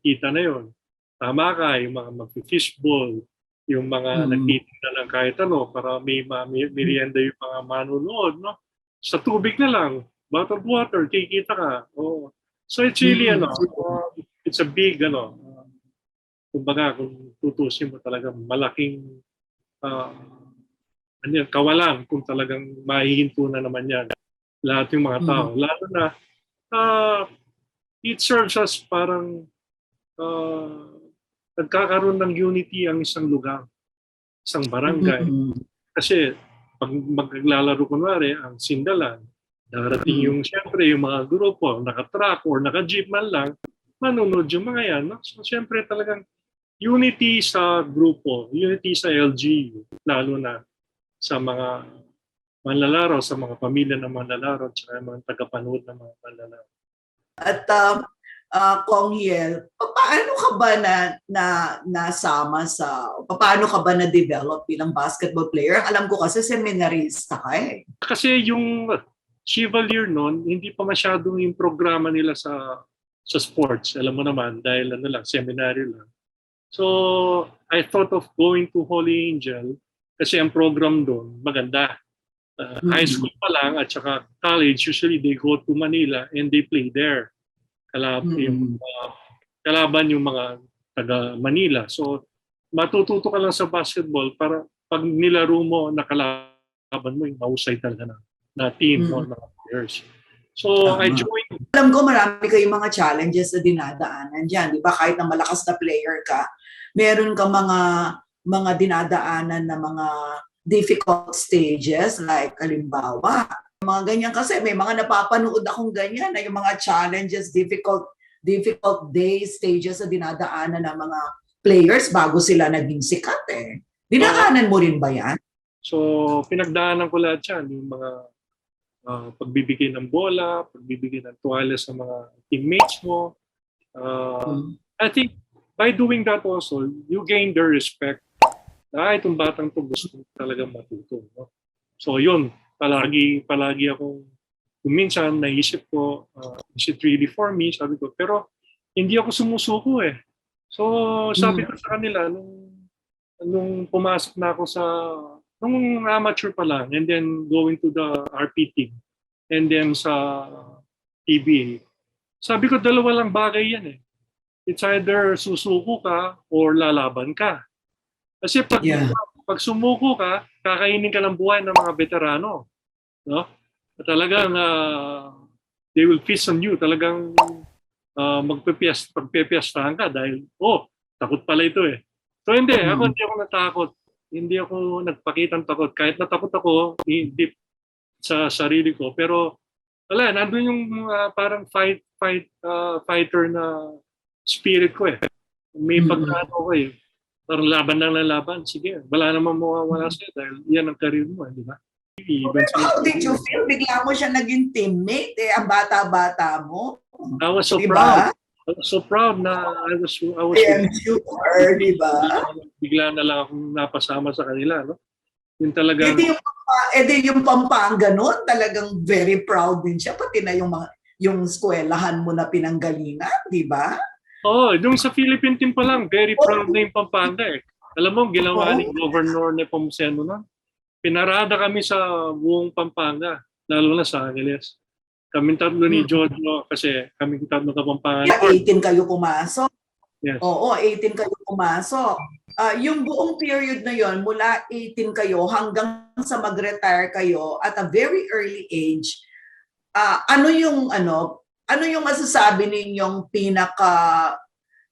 kita na yun. Tama ka, yung mga mag-fishball, yung mga nagtitinda ng kahit ano, para may merienda yung mga manunood. No? Sa tubig na lang, bottled water, kikita ka. Oh. So it's really, it's a big, kumbaga, kung tutusin mo talaga, malaking kawalan kung talagang mahihinto na naman yan lahat yung mga tao. Lalo na, it serves us parang nagkakaroon ng unity ang isang lugar, isang barangay. Kasi pag maglalaro kunwari ang Sindalan, darating yung siyempre yung mga grupo, naka-truck or naka-jeep man lang, manunod yung mga yan. No? So siyempre talagang unity sa grupo, unity sa LGU, lalo na sa mga manlalaro, sa mga pamilya ng manlalaro, at sa mga tagapanood ng mga manlalaro. At Kong Hiel, paano ka ba nasama paano ka ba na-develop bilang basketball player? Alam ko kasi seminarista ka eh. Kasi yung Chevalier noon, hindi pa masyadong yung programa nila sa sports. Alam mo naman, dahil seminary lang. So, I thought of going to Holy Angel kasi ang program doon maganda. High school pa lang at saka college, usually they go to Manila and they play there. Kalaban yung mga taga Manila. So, matututo ka lang sa basketball para pag nilaro mo, nakalaban mo, yung mahusay talaga na team o mga players. So, I joined. Alam ko marami kayong mga challenges na dinadaanan dyan. Di ba? Kahit na malakas na player ka, meron ka mga dinadaanan na mga difficult stages, like halimbawa, mga ganyan kasi may mga napapanood akong ganyan na yung mga challenges, difficult stages na dinadaanan ng mga players bago sila naging sikat eh. Dinaanan mo rin ba yan? So, pinagdaanan ko lahat yan, yung mga pagbibigay ng bola, pagbibigay ng tuwalya sa mga teammates mo. I think by doing that also, you gain their respect. Itong batang to gusto talagang matuto. No? So yun, palagi akong minsan naisip ko, is it really for me? Sabi ko, pero hindi ako sumusuko eh. So sabi ko sa kanila, nung pumasok na ako nung amateur pa lang, and then going to the RP team, and then sa PBA, sabi ko dalawa lang bagay yan eh. It's either susuko ka or lalaban ka. Kasi pag sumuko ka, kakainin ka ng buhay ng mga veterano. No? At talagang they will feast on you. Talagang magpepiestahan ka dahil, takot pala ito eh. So hindi ako natakot. Hindi ako nagpakitang takot. Kahit natakot ako, deep sa sarili ko. Pero wala, nandun yung parang fighter na spirit ko eh. May pagkano ko eh. Parang laban lang na laban. Sige, wala namang mawawala sa'yo dahil yan ang career mo, di ba? Even How did you feel? Bigla mo siya naging teammate, ang bata-bata mo. I was so Diba? proud. I was so proud na I was I am sure, di ba? bigla na lang akong napasama sa kanila, no? Yung talagang Yung Pampanga noon, talagang very proud din siya, pati na yung eskwelahan mo na pinanggalingan, di ba? yung sa Philippine team pa lang, very proud na yung Pampanga eh. Alam mo, ginawa ni Governor Nepomuceno na, pinarada kami sa buong Pampanga, lalo na sa Angeles. Kaming tatlo ni Jojo, kasi kaming tatlo ka Pampanga. 18 kayo pumasok. Yes. Oo, 18 kayo pumasok. Yung buong period na yon, mula 18 kayo hanggang sa mag-retire kayo at a very early age, ano yung masasabi ninyong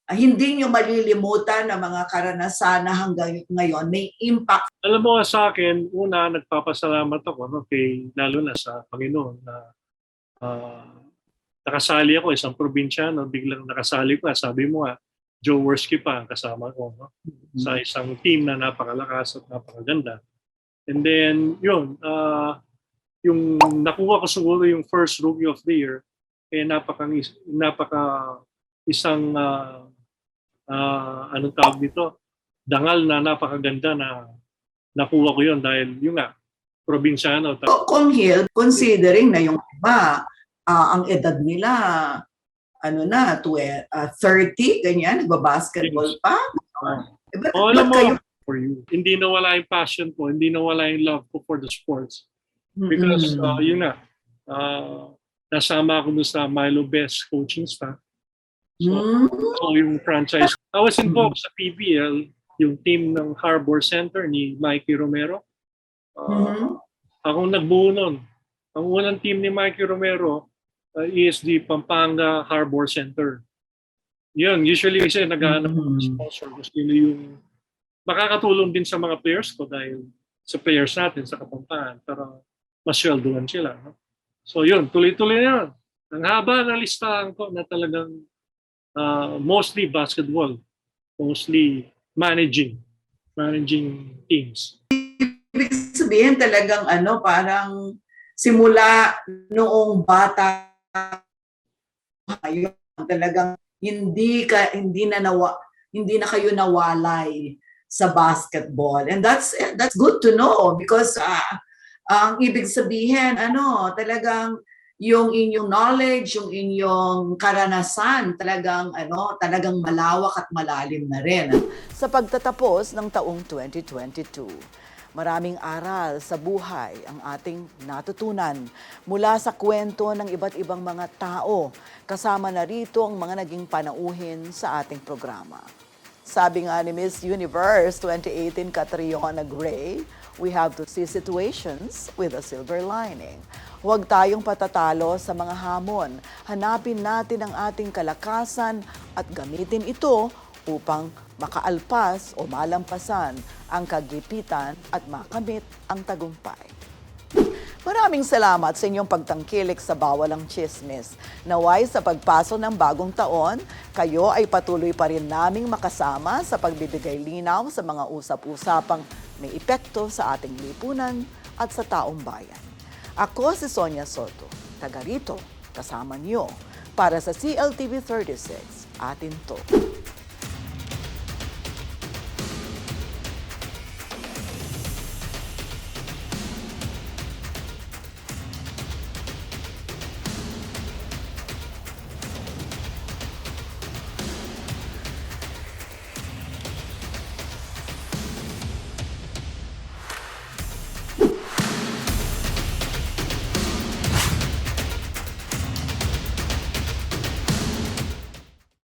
hindi nyo malilimutan na mga karanasan na hanggang ngayon may impact? Alam mo sa akin, una, nagpapasalamat ako lalo na sa Panginoon na nakasali ako isang probinsyano, biglang nakasali ko, sabi mo Joe Worski pa ang kasama ko sa isang team na napakalakas at napakaganda. And then, yung nakuha ko siguro yung first Rookie of the Year, isang anong tawag dito, dangal na napakaganda na nakuha ko yun dahil probinsyano. Kung Hill, considering na yung iba, ang edad nila, 30, ganyan, nagbabasketball pa. Alam mo, for you, hindi nawala yung passion ko, hindi nawala yung love ko for the sports. Because, nasama ako sa Milo Best coaching staff. So yung franchise. I was involved sa PBL, yung team ng Harbor Center ni Mikey Romero. Akong nagbuo nun. Ang unang team ni Mikey Romero is the Pampanga Harbor Center. Yun, usually kasi naghahanap ng sponsor. Gusto yung makakatulong din sa mga players ko dahil sa players natin sa Kapampangan para masweldoan sila. No? So yun, tuloy-tuloy na yun. Ang haba ng listahan ko na talagang mostly basketball, mostly managing teams. Ibig sabihin talagang parang simula noong bata kayo, talagang hindi na kayo nawalay sa basketball. And that's good to know because ang ibig sabihin talagang yung inyong knowledge, yung inyong karanasan talagang malawak at malalim na rin. Sa pagtatapos ng taong 2022, maraming aral sa buhay ang ating natutunan mula sa kwento ng iba't ibang mga tao. Kasama na rito ang mga naging panauhin sa ating programa. Sabi nga ni Miss Universe 2018 Catriona Gray, we have to see situations with a silver lining. Huwag tayong patatalo sa mga hamon. Hanapin natin ang ating kalakasan at gamitin ito upang makaalpas o malampasan ang kagipitan at makamit ang tagumpay. Maraming salamat sa inyong pagtangkilik sa Bawalang Chismis. Naway sa pagpasok ng bagong taon, kayo ay patuloy pa rin naming makasama sa pagbibigay linaw sa mga usap-usapang may epekto sa ating lipunan at sa taong bayan. Ako si Sonia Soto, taga rito, kasama niyo, para sa CLTV 36, atin to.